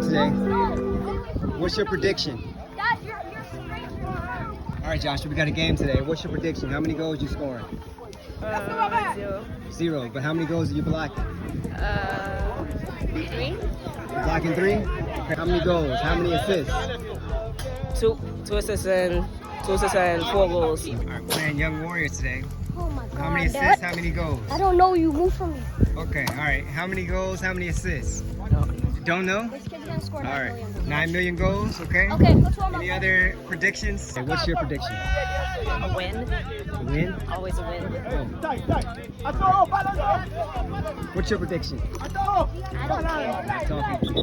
today. What's your prediction? All right, Joshua, we got a game today. What's your prediction? How many goals you scoring? 0. 0. But how many goals are you blocking? 3. You're blocking 3? Okay, how many goals? How many assists? 2 assists and 4 goals. All right, playing Young Warriors today. Oh my God. How many assists? How many goals? I don't know. You move from me. Okay, all right. How many goals? How many assists? Don't know? This kid's gonna score All 9 right, million. 9 million goals, okay? Okay, let's warm up. Any other predictions? Hey, what's your prediction? A win. A win? Always a win. What's your prediction? I don't care. Talking.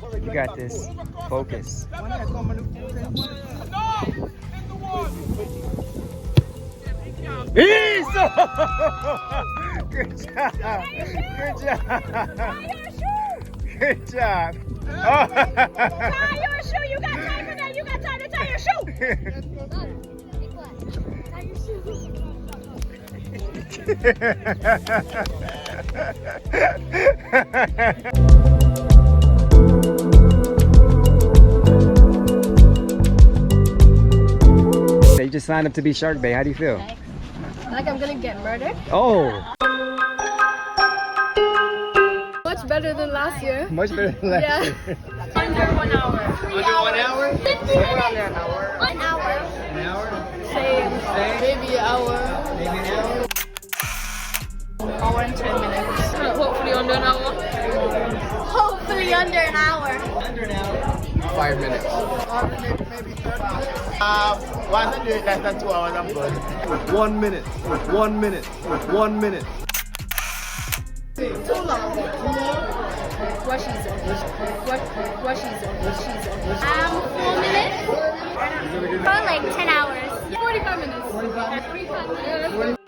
Okay. You got this. Focus. Good job. Good job. Good job. Tie your shoe. You got time for that. You got time to tie your shoe. Tie your shoe. You just signed up to be Shark Bay. How do you feel? Like I'm gonna get murdered. Oh, Much better than last year. much better than last year. Under 1 hour. Under 1 hour? 50 minutes. 1 hour. An hour? Same. Same? Maybe an hour. Maybe an hour? Hour and 10 minutes. Hopefully under an hour. Hopefully under an hour. Under an hour. 5 minutes. Maybe 30 minutes. Once I do it less than 2 hours, I'm good. 1 minute. 1 minute. 1 minute. Too long. What she said. What she said. 4 minutes. Probably like 10 hours. 45 minutes. 45 minutes.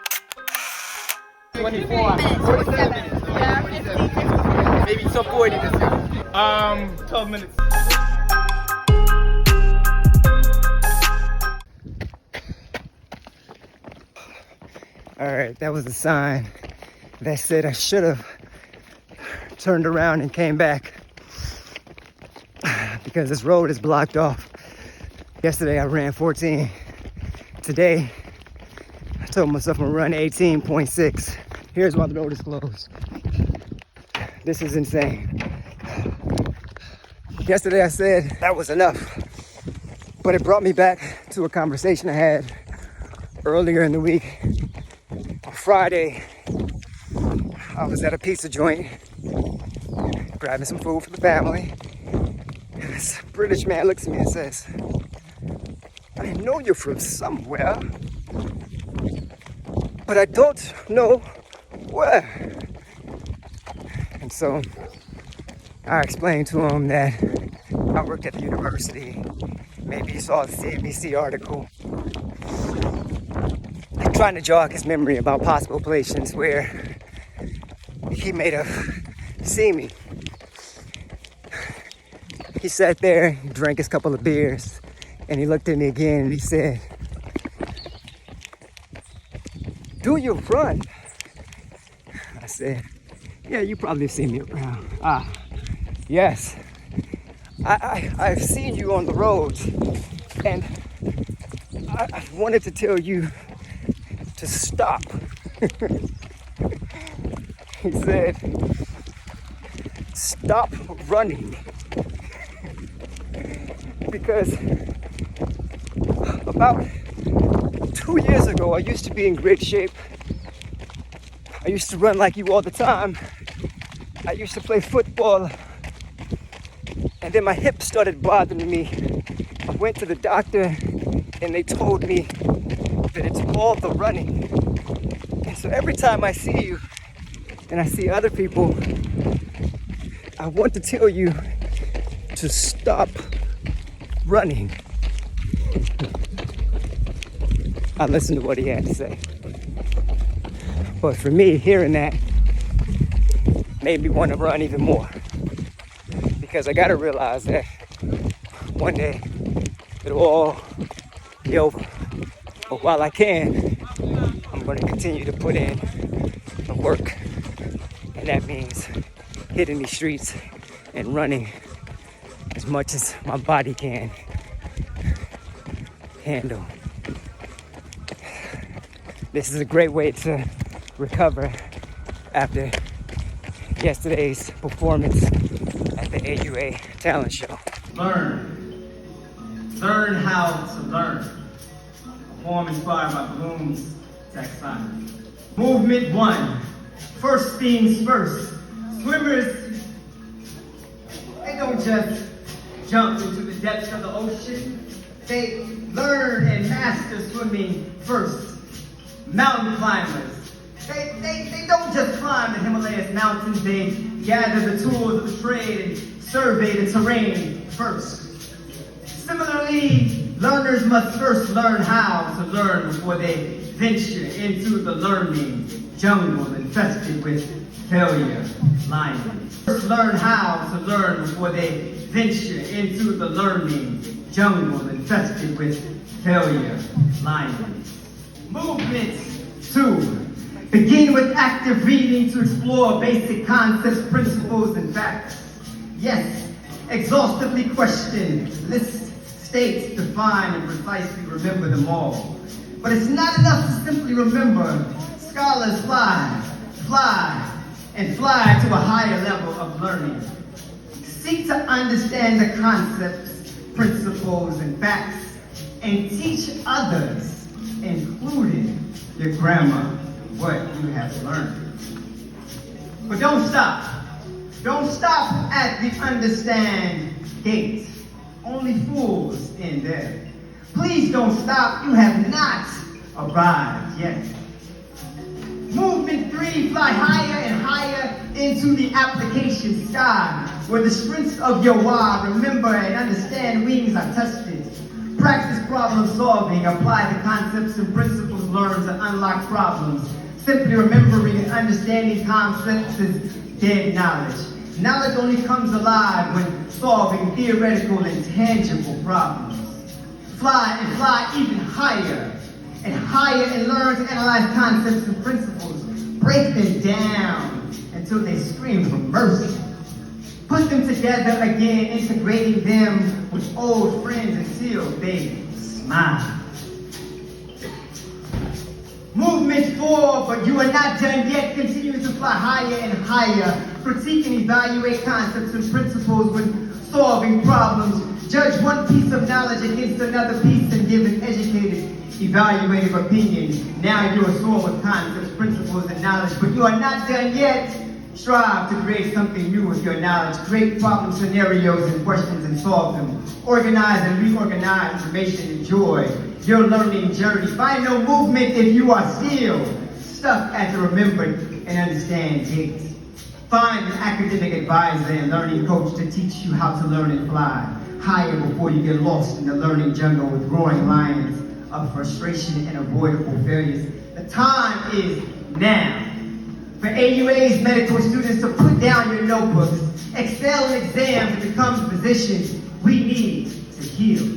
24 minutes. 47 minutes. Yeah. Maybe so 40 this year. 12 minutes. All right, that was a sign that said I should have turned around and came back because this road is blocked off. Yesterday I ran 14. Today I told myself I'm gonna run 18.6. Here's why the road is closed. This is insane. Yesterday I said that was enough, but it brought me back to a conversation I had earlier in the week. On Friday, I was at a pizza joint, grabbing some food for the family. This British man looks at me and says, "I know you're from somewhere, but I don't know where." And so I explained to him that I worked at the university. Maybe he saw the CNBC article. I'm trying to jog his memory about possible places where he may have seen me. He sat there, he drank his couple of beers, and he looked at me again and he said, "Do you run?" I said, "Yeah, you probably have seen me around." Yes. I've seen you on the roads, and I wanted to tell you to stop. He said, "Stop running." Because about 2 years ago, I used to be in great shape. I used to run like you all the time. I used to play football. And then my hip started bothering me. I went to the doctor and they told me that it's all the running. And so every time I see you and I see other people, I want to tell you to stop running. I listened to what he had to say. But for me, hearing that made me want to run even more. Because I gotta realize that one day it'll all be over. But while I can, I'm gonna continue to put in the work. And that means hitting these streets and running as much as my body can handle. This is a great way to recover after yesterday's performance at the AUA talent show. Learn how to learn. A poem inspired by Bloom's taxonomy. Movement 1. First things first. Swimmers, they don't just jump into the depths of the ocean. They learn and master swimming first. Mountain climbers, they don't just climb the Himalayas mountains. They gather the tools of the trade and survey the terrain first. Similarly, learners must first learn how to learn before they venture into the learning jungle infested with failure, lining. First learn how to learn before they venture into the learning jungle infested with failure, lining. Movement 2. Begin with active reading to explore basic concepts, principles, and facts. Yes, exhaustively question, list, state, define, and precisely remember them all. But it's not enough to simply remember. Scholars fly, and fly to a higher level of learning. Seek to understand the concepts, principles, and facts, and teach others, including your grandma, what you have learned. But don't stop. Don't stop at the understand gate. Only fools in there. Please don't stop. You have not arrived yet. Movement 3, fly higher and higher into the application sky, where the strengths of your why, remember and understand wings are tested. Practice problem solving, apply the concepts and principles learned to unlock problems. Simply remembering and understanding concepts is dead knowledge. Knowledge only comes alive when solving theoretical and tangible problems. Fly and fly even higher and learn to analyze concepts and principles. Break them down until they scream for mercy. Put them together again, integrating them with old friends until they smile. Movement 4, but you are not done yet. Continue to fly higher and higher. Critique and evaluate concepts and principles when solving problems. Judge one piece of knowledge against another piece and give an educated, evaluative opinion. Now you are soaring with concepts, principles, and knowledge, but you are not done yet. Strive to create something new with your knowledge. Create problem scenarios and questions and solve them. Organize and reorganize information. Enjoy your learning journey. Find no movement if you are still stuck at the remember and understand gate. Find an academic advisor and learning coach to teach you how to learn and fly higher before you get lost in the learning jungle with roaring lions of frustration and avoidable failures. The time is now. For AUA's medical students to put down your notebooks, excel in exams, and become physicians, we need to heal.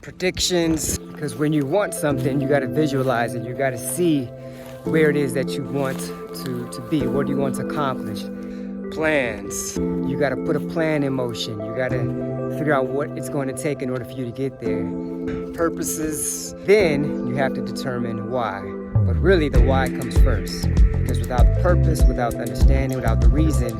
Predictions, because when you want something, you got to visualize it. You got to see where it is that you want to be. What do you want to accomplish? Plans. You got to put a plan in motion. You got to figure out what it's going to take in order for you to get there. Purposes. Then you have to determine why. But really the why comes first. Because without purpose, without understanding, without the reason,